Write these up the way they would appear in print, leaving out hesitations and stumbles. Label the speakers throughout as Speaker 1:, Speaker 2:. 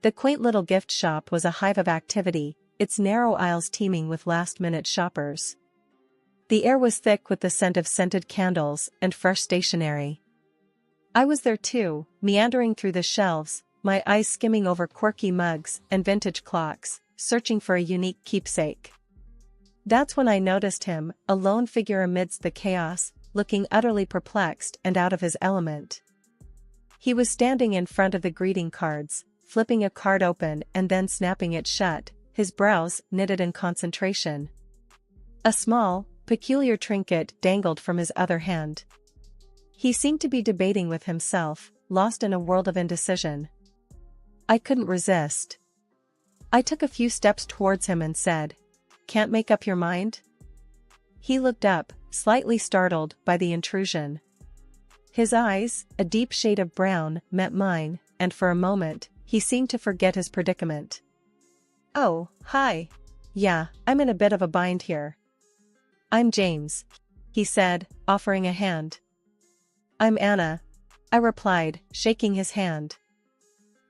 Speaker 1: The quaint little gift shop was a hive of activity, its narrow aisles teeming with last-minute shoppers. The air was thick with the scent of scented candles and fresh stationery. I was there too, meandering through the shelves, my eyes skimming over quirky mugs and vintage clocks, searching for a unique keepsake. That's when I noticed him, a lone figure amidst the chaos, looking utterly perplexed and out of his element. He was standing in front of the greeting cards, flipping a card open and then snapping it shut, his brows knitted in concentration. A small, peculiar trinket dangled from his other hand. He seemed to be debating with himself, lost in a world of indecision. I couldn't resist. I took a few steps towards him and said, "Can't make up your mind?" He looked up, slightly startled by the intrusion. His eyes, a deep shade of brown, met mine, and for a moment, he seemed to forget his predicament. "Oh, hi. Yeah, I'm in a bit of a bind here. I'm James," he said, offering a hand. "I'm Anna," I replied, shaking his hand.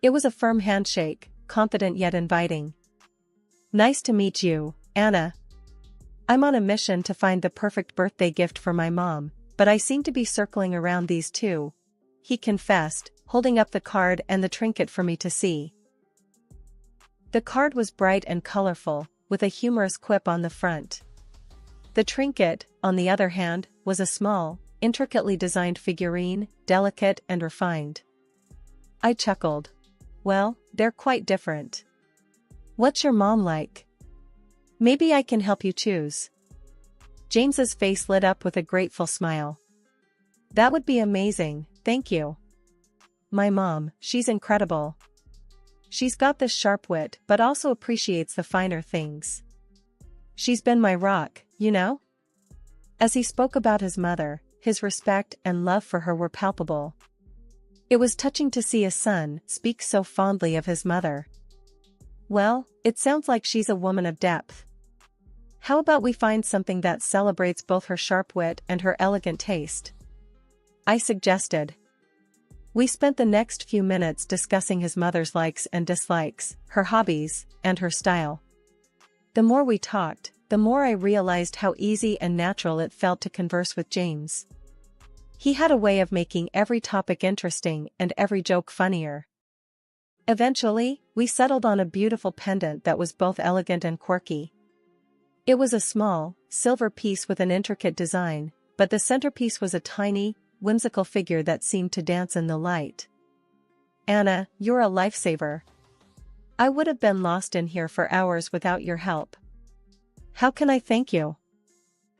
Speaker 1: It was a firm handshake, confident yet inviting. "Nice to meet you, Anna. I'm on a mission to find the perfect birthday gift for my mom, but I seem to be circling around these two," he confessed, holding up the card and the trinket for me to see. The card was bright and colorful, with a humorous quip on the front. The trinket, on the other hand, was a small, intricately designed figurine, delicate and refined. I chuckled. "Well, they're quite different. What's your mom like? Maybe I can help you choose." James's face lit up with a grateful smile. "That would be amazing, thank you. My mom, she's incredible. She's got this sharp wit but also appreciates the finer things. She's been my rock, you know?" As he spoke about his mother, his respect and love for her were palpable. It was touching to see a son speak so fondly of his mother. "Well, it sounds like she's a woman of depth. How about we find something that celebrates both her sharp wit and her elegant taste?" I suggested. We spent the next few minutes discussing his mother's likes and dislikes, her hobbies, and her style. The more we talked, the more I realized how easy and natural it felt to converse with James. He had a way of making every topic interesting and every joke funnier. Eventually, we settled on a beautiful pendant that was both elegant and quirky. It was a small, silver piece with an intricate design, but the centerpiece was a tiny, whimsical figure that seemed to dance in the light. "Anna, you're a lifesaver. I would have been lost in here for hours without your help." "How can I thank you?"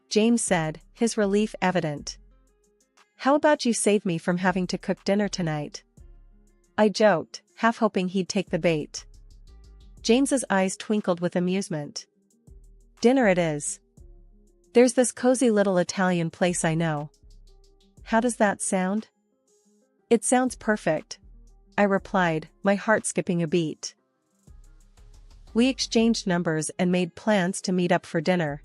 Speaker 1: James said, his relief evident. "How about you save me from having to cook dinner tonight?" I joked, half hoping he'd take the bait. James's eyes twinkled with amusement. "Dinner it is. There's this cozy little Italian place I know." "How does that sound?" "It sounds perfect," I replied, my heart skipping a beat. We exchanged numbers and made plans to meet up for dinner.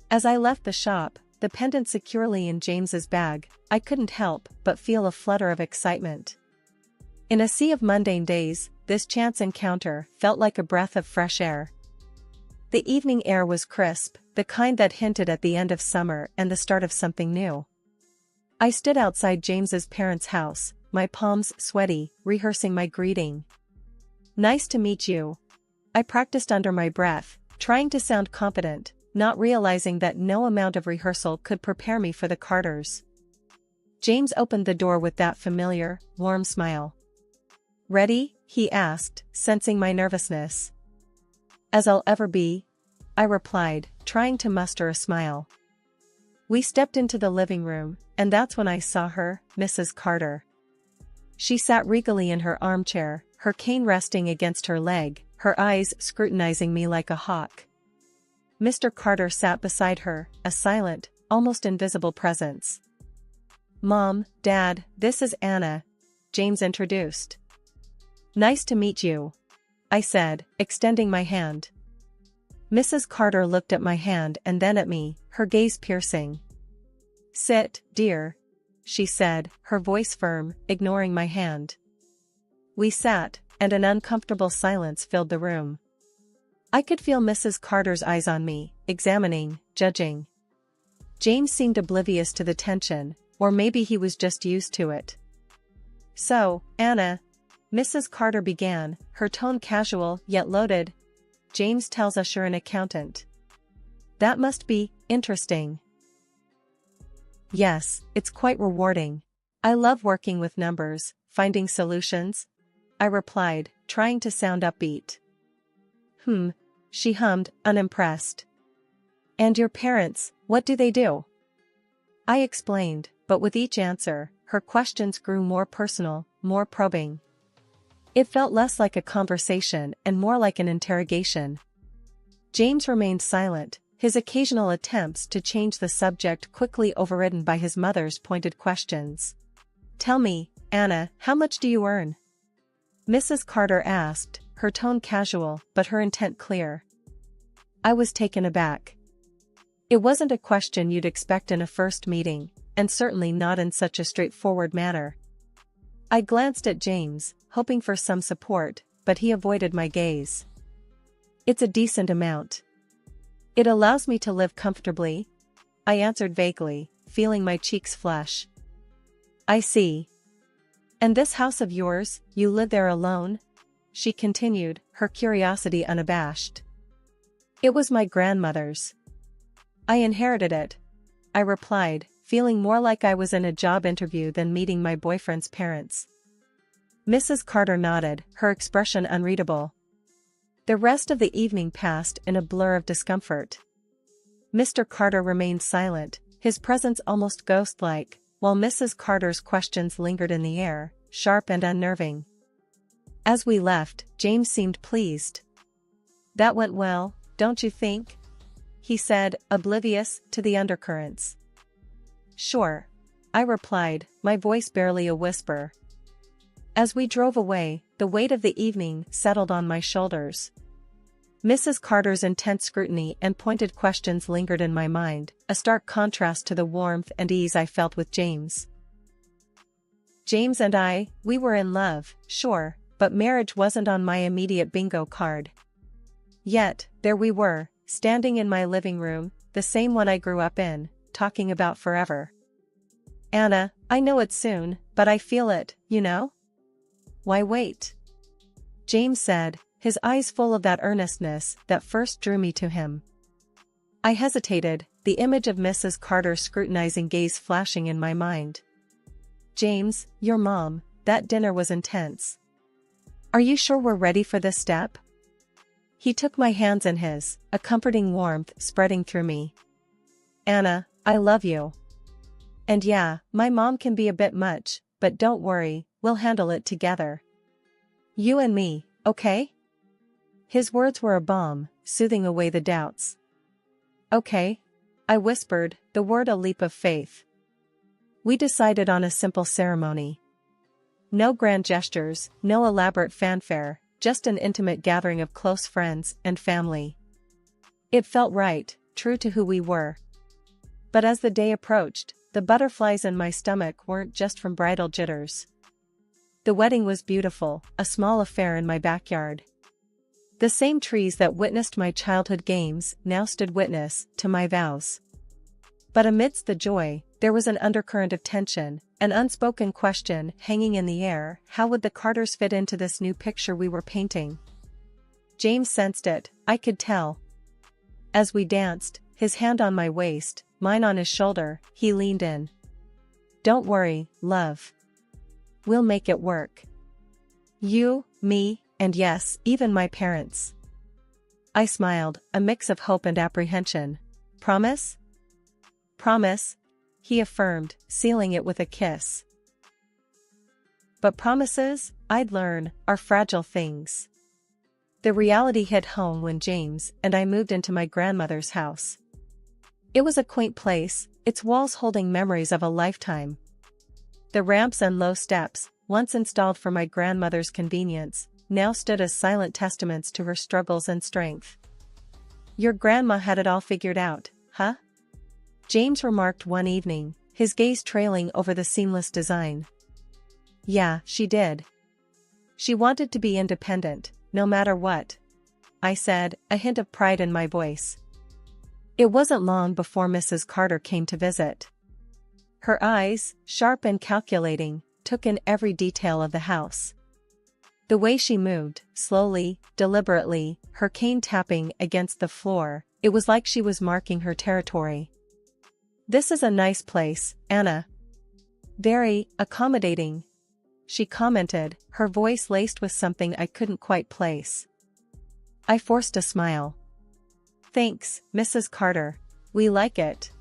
Speaker 1: As I left the shop, the pendant securely in James's bag, I couldn't help but feel a flutter of excitement. In a sea of mundane days, this chance encounter felt like a breath of fresh air. The evening air was crisp, the kind that hinted at the end of summer and the start of something new. I stood outside James's parents' house, my palms sweaty, rehearsing my greeting. "Nice to meet you." I practiced under my breath, trying to sound confident, not realizing that no amount of rehearsal could prepare me for the Carters. James opened the door with that familiar, warm smile. "Ready?" he asked, sensing my nervousness. "As I'll ever be," I replied, trying to muster a smile. We stepped into the living room, and that's when I saw her, Mrs. Carter. She sat regally in her armchair, her cane resting against her leg, her eyes scrutinizing me like a hawk. Mr. Carter sat beside her, a silent, almost invisible presence. "Mom, Dad, this is Anna," James introduced. "Nice to meet you," I said, extending my hand. Mrs. Carter looked at my hand and then at me, her gaze piercing. "Sit, dear," she said, her voice firm, ignoring my hand. We sat, and an uncomfortable silence filled the room. I could feel Mrs. Carter's eyes on me, examining, judging. James seemed oblivious to the tension, or maybe he was just used to it. "So, Anna," Mrs. Carter began, her tone casual yet loaded. "James tells us you're an accountant. That must be interesting." "Yes, it's quite rewarding. I love working with numbers, finding solutions," I replied, trying to sound upbeat. She hummed, unimpressed. "And your parents, what do they do?" I explained, but with each answer, her questions grew more personal, more probing. It felt less like a conversation and more like an interrogation. James remained silent, his occasional attempts to change the subject quickly overridden by his mother's pointed questions. "Tell me, Anna, how much do you earn?" Mrs. Carter asked, her tone casual but her intent clear. I was taken aback. It wasn't a question you'd expect in a first meeting, and certainly not in such a straightforward manner. I glanced at James, hoping for some support, but he avoided my gaze. "It's a decent amount. It allows me to live comfortably," I answered vaguely, feeling my cheeks flush. "I see. And this house of yours, you live there alone?" she continued, her curiosity unabashed. "It was my grandmother's. I inherited it," I replied, feeling more like I was in a job interview than meeting my boyfriend's parents. Mrs. Carter nodded, her expression unreadable. The rest of the evening passed in a blur of discomfort. Mr. Carter remained silent, his presence almost ghost-like, while Mrs. Carter's questions lingered in the air, sharp and unnerving. As we left, James seemed pleased. "That went well, don't you think?" he said, oblivious to the undercurrents. "Sure," I replied, my voice barely a whisper. As we drove away, the weight of the evening settled on my shoulders. Mrs. Carter's intense scrutiny and pointed questions lingered in my mind, a stark contrast to the warmth and ease I felt with James. James and we were in love, sure, but marriage wasn't on my immediate bingo card. Yet, there we were, standing in my living room, the same one I grew up in, talking about forever. "Anna, I know it's soon, but I feel it, you know?" "Why wait?" James said, his eyes full of that earnestness that first drew me to him. I hesitated, the image of Mrs. Carter's scrutinizing gaze flashing in my mind. "James, your mom, that dinner was intense. Are you sure we're ready for this step?" He took my hands in his, a comforting warmth spreading through me. "Anna, I love you. And yeah, my mom can be a bit much, but don't worry, we'll handle it together. You and me, okay?" His words were a balm, soothing away the doubts. "Okay," I whispered, the word a leap of faith. We decided on a simple ceremony. No grand gestures, no elaborate fanfare, just an intimate gathering of close friends and family. It felt right, true to who we were. But as the day approached, the butterflies in my stomach weren't just from bridal jitters. The wedding was beautiful, a small affair in my backyard. The same trees that witnessed my childhood games now stood witness to my vows. But amidst the joy, there was an undercurrent of tension, an unspoken question hanging in the air: how would the Carters fit into this new picture we were painting? James sensed it, I could tell. As we danced, his hand on my waist, mine on his shoulder, he leaned in. "Don't worry, love. We'll make it work. You, me, and yes, even my parents." I smiled, a mix of hope and apprehension. "Promise?" "Promise," he affirmed, sealing it with a kiss. But promises, I'd learn, are fragile things. The reality hit home when James and I moved into my grandmother's house. It was a quaint place, its walls holding memories of a lifetime. The ramps and low steps, once installed for my grandmother's convenience, now stood as silent testaments to her struggles and strength. "Your grandma had it all figured out, huh?" James remarked one evening, his gaze trailing over the seamless design. "Yeah, she did. She wanted to be independent, no matter what, I said, a hint of pride in my voice. It wasn't long before Mrs. Carter came to visit. Her eyes, sharp and calculating, took in every detail of the house. The way she moved, slowly, deliberately, her cane tapping against the floor, it was like she was marking her territory. "This is a nice place, Anna." "Very accommodating," she commented, her voice laced with something I couldn't quite place. I forced a smile. "Thanks, Mrs. Carter. We like it."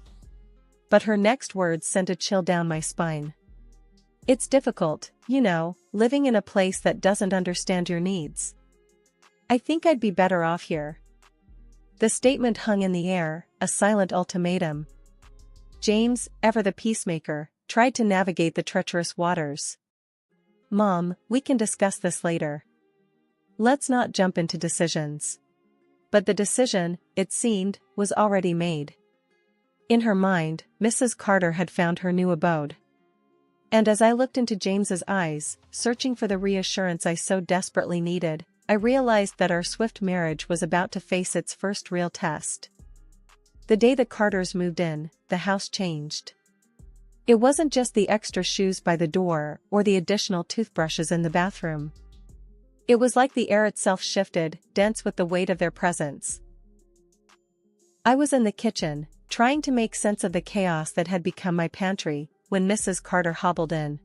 Speaker 1: But her next words sent a chill down my spine. "It's difficult, you know, living in a place that doesn't understand your needs. I think I'd be better off here." The statement hung in the air, a silent ultimatum. James, ever the peacemaker, tried to navigate the treacherous waters. "Mom, we can discuss this later. Let's not jump into decisions." But the decision, it seemed, was already made. In her mind, Mrs. Carter had found her new abode. And as I looked into James's eyes, searching for the reassurance I so desperately needed, I realized that our swift marriage was about to face its first real test. The day the Carters moved in, the house changed. It wasn't just the extra shoes by the door or the additional toothbrushes in the bathroom. It was like the air itself shifted, dense with the weight of their presence. I was in the kitchen, trying to make sense of the chaos that had become my pantry, when Mrs. Carter hobbled in.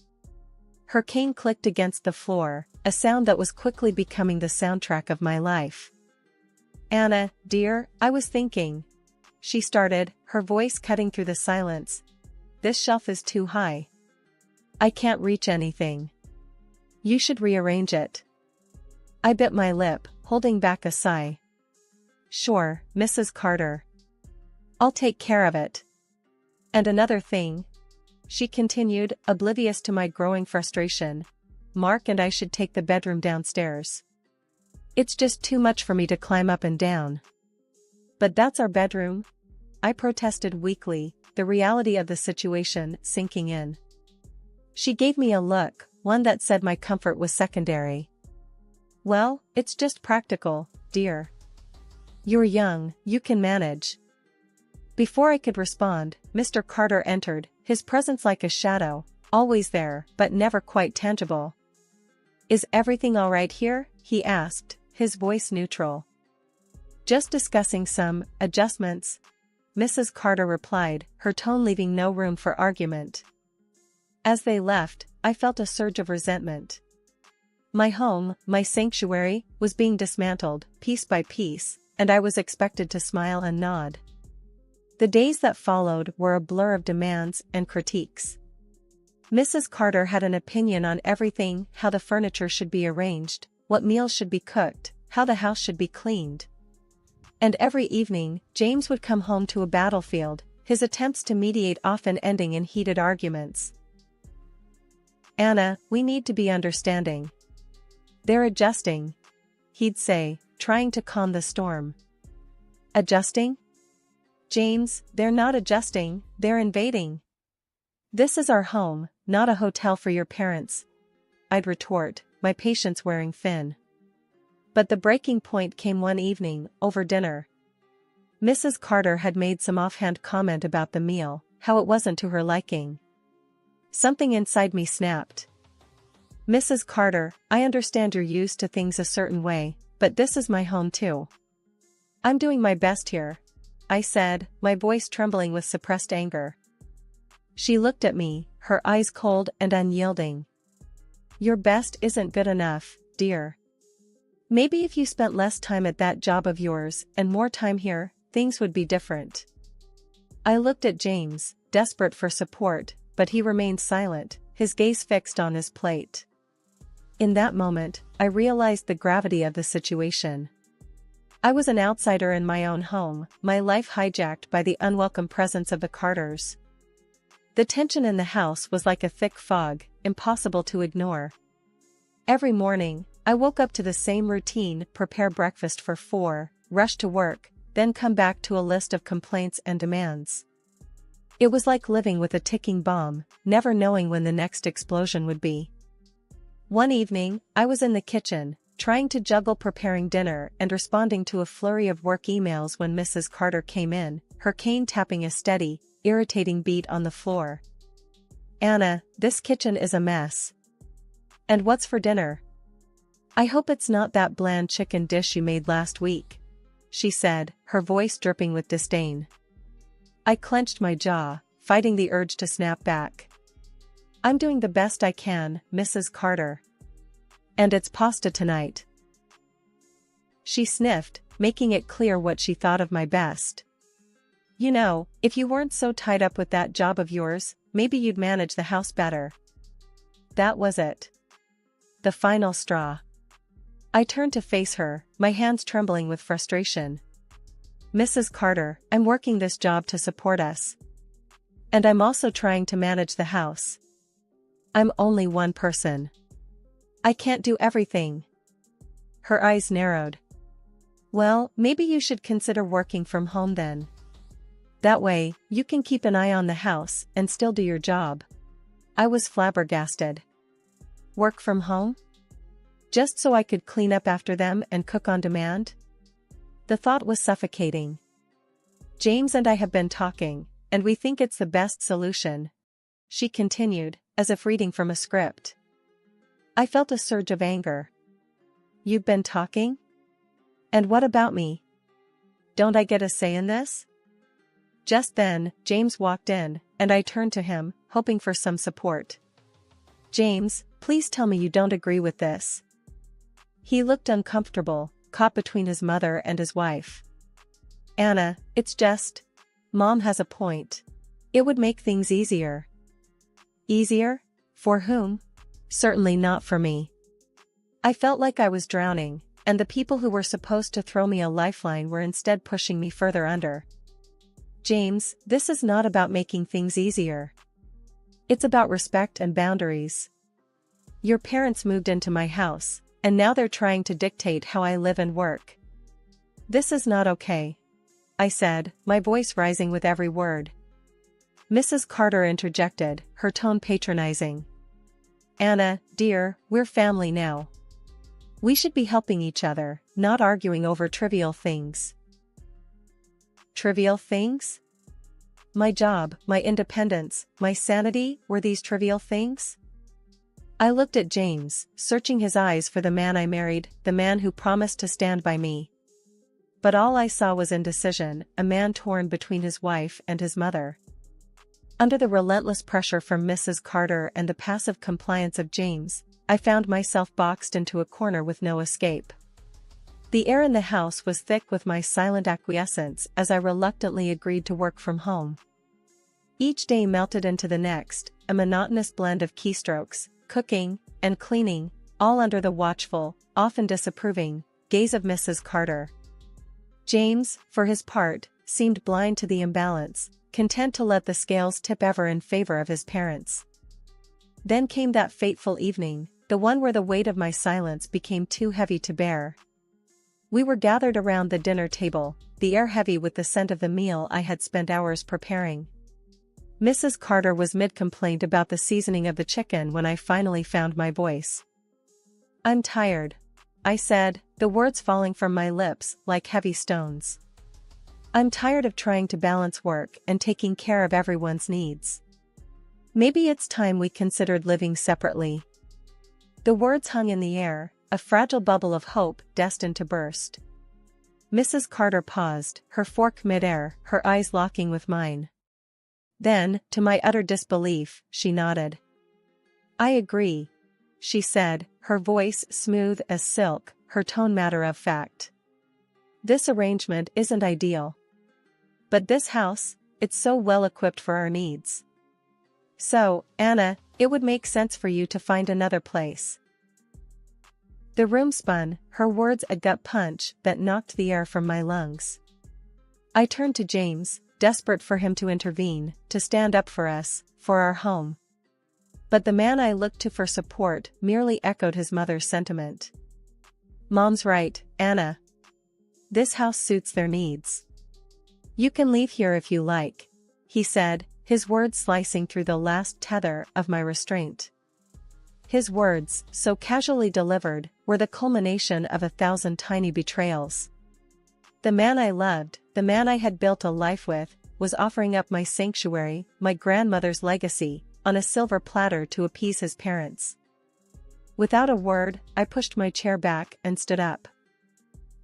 Speaker 1: Her cane clicked against the floor, a sound that was quickly becoming the soundtrack of my life. "Anna, dear, I was thinking," she started, her voice cutting through the silence. "This shelf is too high. I can't reach anything. You should rearrange it." I bit my lip, holding back a sigh. "Sure, Mrs. Carter. I'll take care of it. And another thing," she continued, oblivious to my growing frustration, "Mark and I should take the bedroom downstairs. It's just too much for me to climb up and down." "But that's our bedroom," I protested weakly, the reality of the situation sinking in. She gave me a look, one that said my comfort was secondary. "Well, it's just practical, dear. You're young, you can manage." Before I could respond, Mr. Carter entered, his presence like a shadow, always there, but never quite tangible. "Is everything all right here?" he asked, his voice neutral. "Just discussing some adjustments," Mrs. Carter replied, her tone leaving no room for argument. As they left, I felt a surge of resentment. My home, my sanctuary, was being dismantled, piece by piece, and I was expected to smile and nod. The days that followed were a blur of demands and critiques. Mrs. Carter had an opinion on everything: how the furniture should be arranged, what meals should be cooked, how the house should be cleaned. And every evening, James would come home to a battlefield, his attempts to mediate often ending in heated arguments. "Anna, we need to be understanding. They're adjusting," he'd say, trying to calm the storm. "Adjusting? James, they're not adjusting, they're invading. This is our home, not a hotel for your parents," I'd retort, my patience wearing thin. But the breaking point came one evening, over dinner. Mrs. Carter had made some offhand comment about the meal, how it wasn't to her liking. Something inside me snapped. "Mrs. Carter, I understand you're used to things a certain way, but this is my home too. I'm doing my best here," I said, my voice trembling with suppressed anger. She looked at me, her eyes cold and unyielding. "Your best isn't good enough, dear. Maybe if you spent less time at that job of yours and more time here, things would be different." I looked at James, desperate for support, but he remained silent, his gaze fixed on his plate. In that moment, I realized the gravity of the situation. I was an outsider in my own home, my life hijacked by the unwelcome presence of the Carters. The tension in the house was like a thick fog, impossible to ignore. Every morning, I woke up to the same routine: prepare breakfast for 4, rush to work, then come back to a list of complaints and demands. It was like living with a ticking bomb, never knowing when the next explosion would be. One evening, I was in the kitchen, trying to juggle preparing dinner and responding to a flurry of work emails when Mrs. Carter came in, her cane tapping a steady, irritating beat on the floor. "Anna, this kitchen is a mess. And what's for dinner? I hope it's not that bland chicken dish you made last week," she said, her voice dripping with disdain. I clenched my jaw, fighting the urge to snap back. "I'm doing the best I can, Mrs. Carter. And it's pasta tonight." She sniffed, making it clear what she thought of my best. "You know, if you weren't so tied up with that job of yours, maybe you'd manage the house better." That was it. The final straw. I turned to face her, my hands trembling with frustration. "Mrs. Carter, I'm working this job to support us. And I'm also trying to manage the house. I'm only one person. I can't do everything." Her eyes narrowed. "Well, maybe you should consider working from home then. That way, you can keep an eye on the house and still do your job." I was flabbergasted. Work from home? Just so I could clean up after them and cook on demand? The thought was suffocating. "James and I have been talking, and we think it's the best solution," she continued, as if reading from a script. I felt a surge of anger. "You've been talking? And what about me? Don't I get a say in this?" Just then, James walked in, and I turned to him, hoping for some support. "James, please tell me you don't agree with this." He looked uncomfortable, caught between his mother and his wife. "Anna, it's just... Mom has a point. It would make things easier." "Easier? For whom? Certainly not for me." I felt like I was drowning, and the people who were supposed to throw me a lifeline were instead pushing me further under. "James, this is not about making things easier. It's about respect and boundaries. Your parents moved into my house, and now they're trying to dictate how I live and work. This is not okay," I said, my voice rising with every word. Mrs. Carter interjected, her tone patronizing. "Anna, dear, we're family now. We should be helping each other, not arguing over trivial things." Trivial things? My job, my independence, my sanity, were these trivial things? I looked at James, searching his eyes for the man I married, the man who promised to stand by me. But all I saw was indecision, a man torn between his wife and his mother. Under the relentless pressure from Mrs. Carter and the passive compliance of James, I found myself boxed into a corner with no escape. The air in the house was thick with my silent acquiescence as I reluctantly agreed to work from home. Each day melted into the next, a monotonous blend of keystrokes, cooking, and cleaning, all under the watchful, often disapproving, gaze of Mrs. Carter. James, for his part, seemed blind to the imbalance, content to let the scales tip ever in favor of his parents. Then came that fateful evening, the one where the weight of my silence became too heavy to bear. We were gathered around the dinner table, the air heavy with the scent of the meal I had spent hours preparing. Mrs. Carter was mid-complaint about the seasoning of the chicken when I finally found my voice. "I'm tired," I said, the words falling from my lips like heavy stones. "I'm tired of trying to balance work and taking care of everyone's needs. Maybe it's time we considered living separately." The words hung in the air, a fragile bubble of hope destined to burst. Mrs. Carter paused, her fork mid-air, her eyes locking with mine. Then, to my utter disbelief, she nodded. "I agree," she said, her voice smooth as silk, her tone matter-of-fact. "This arrangement isn't ideal. But this house, it's so well equipped for our needs. So, Anna, it would make sense for you to find another place." The room spun, her words a gut punch that knocked the air from my lungs. I turned to James, desperate for him to intervene, to stand up for us, for our home. But the man I looked to for support merely echoed his mother's sentiment. "Mom's right, Anna. This house suits their needs. You can leave here if you like," he said, his words slicing through the last tether of my restraint. His words, so casually delivered, were the culmination of 1,000 tiny betrayals. The man I loved, the man I had built a life with, was offering up my sanctuary, my grandmother's legacy, on a silver platter to appease his parents. Without a word, I pushed my chair back and stood up.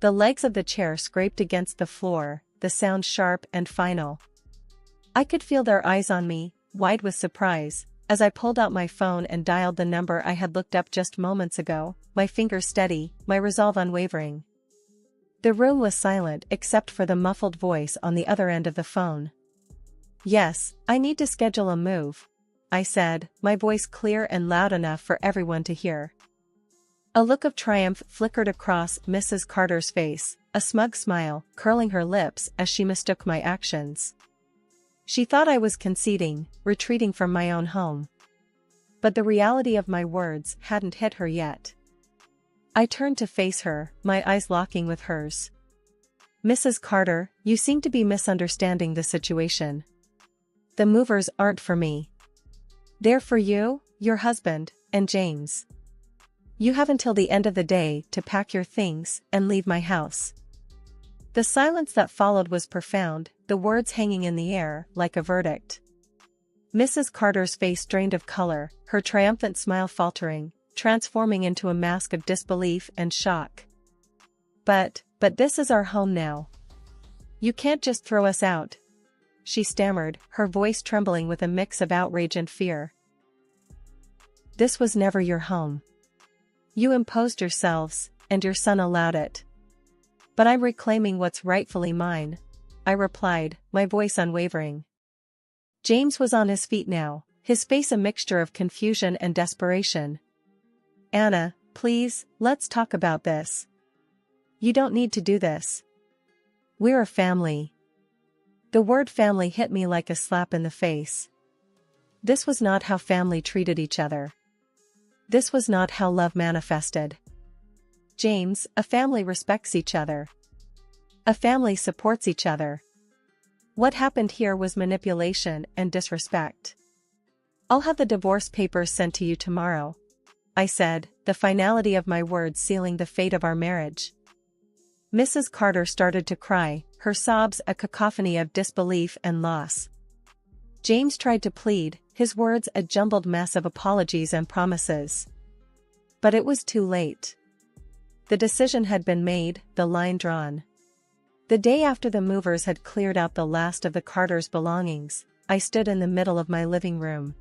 Speaker 1: The legs of the chair scraped against the floor, the sound sharp and final. I could feel their eyes on me, wide with surprise, as I pulled out my phone and dialed the number I had looked up just moments ago, my fingers steady, my resolve unwavering. The room was silent except for the muffled voice on the other end of the phone. "Yes, I need to schedule a move," I said, my voice clear and loud enough for everyone to hear. A look of triumph flickered across Mrs. Carter's face, a smug smile curling her lips as she mistook my actions. She thought I was conceding, retreating from my own home. But the reality of my words hadn't hit her yet. I turned to face her, my eyes locking with hers. "Mrs. Carter, you seem to be misunderstanding the situation. The movers aren't for me. They're for you, your husband, and James. You have until the end of the day to pack your things and leave my house." The silence that followed was profound, the words hanging in the air like a verdict. Mrs. Carter's face drained of color, her triumphant smile faltering, transforming into a mask of disbelief and shock. But this is our home now. You can't just throw us out," she stammered, her voice trembling with a mix of outrage and fear. "This was never your home. You imposed yourselves, and your son allowed it. But I'm reclaiming what's rightfully mine," I replied, my voice unwavering. James was on his feet now, his face a mixture of confusion and desperation. "Anna, please, let's talk about this. You don't need to do this. We're a family." The word family hit me like a slap in the face. This was not how family treated each other. This was not how love manifested. "James, a family respects each other. A family supports each other. What happened here was manipulation and disrespect. I'll have the divorce papers sent to you tomorrow," I said, the finality of my words sealing the fate of our marriage. Mrs. Carter started to cry, her sobs a cacophony of disbelief and loss. James tried to plead, his words a jumbled mess of apologies and promises. But it was too late. The decision had been made, the line drawn. The day after the movers had cleared out the last of the Carters' belongings, I stood in the middle of my living room.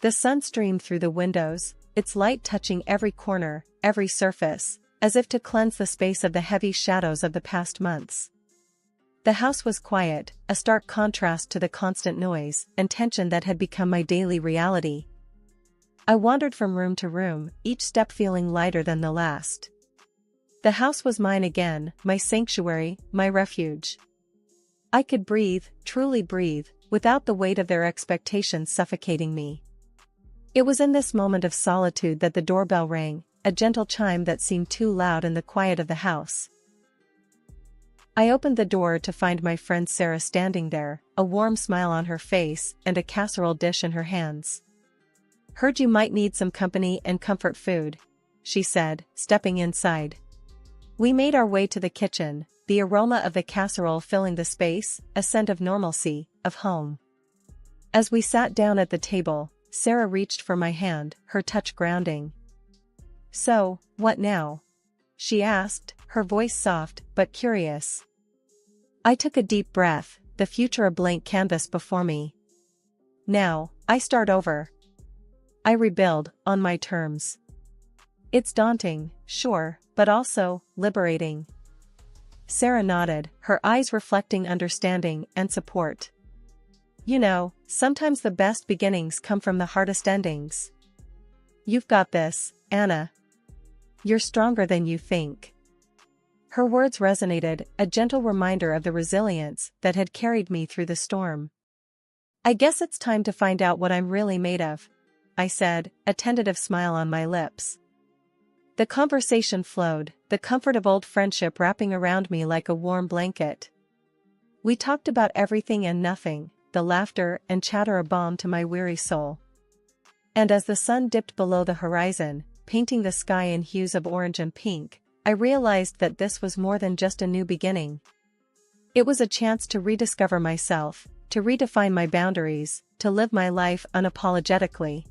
Speaker 1: The sun streamed through the windows, its light touching every corner, every surface, as if to cleanse the space of the heavy shadows of the past months. The house was quiet, a stark contrast to the constant noise and tension that had become my daily reality. I wandered from room to room, each step feeling lighter than the last. The house was mine again, my sanctuary, my refuge. I could breathe, truly breathe, without the weight of their expectations suffocating me. It was in this moment of solitude that the doorbell rang, a gentle chime that seemed too loud in the quiet of the house. I opened the door to find my friend Sarah standing there, a warm smile on her face and a casserole dish in her hands. "Heard you might need some company and comfort food," she said, stepping inside. We made our way to the kitchen, the aroma of the casserole filling the space, a scent of normalcy, of home. As we sat down at the table, Sarah reached for my hand, her touch grounding. "So, what now?" she asked, her voice soft but curious. I took a deep breath, the future a blank canvas before me. "Now, I start over. I rebuild, on my terms. It's daunting, sure, but also liberating." Sarah nodded, her eyes reflecting understanding and support. "You know, sometimes the best beginnings come from the hardest endings. You've got this, Anna. You're stronger than you think." Her words resonated, a gentle reminder of the resilience that had carried me through the storm. "I guess it's time to find out what I'm really made of," I said, a tentative smile on my lips. The conversation flowed, the comfort of old friendship wrapping around me like a warm blanket. We talked about everything and nothing, the laughter and chatter a balm to my weary soul. And as the sun dipped below the horizon, painting the sky in hues of orange and pink, I realized that this was more than just a new beginning. It was a chance to rediscover myself, to redefine my boundaries, to live my life unapologetically.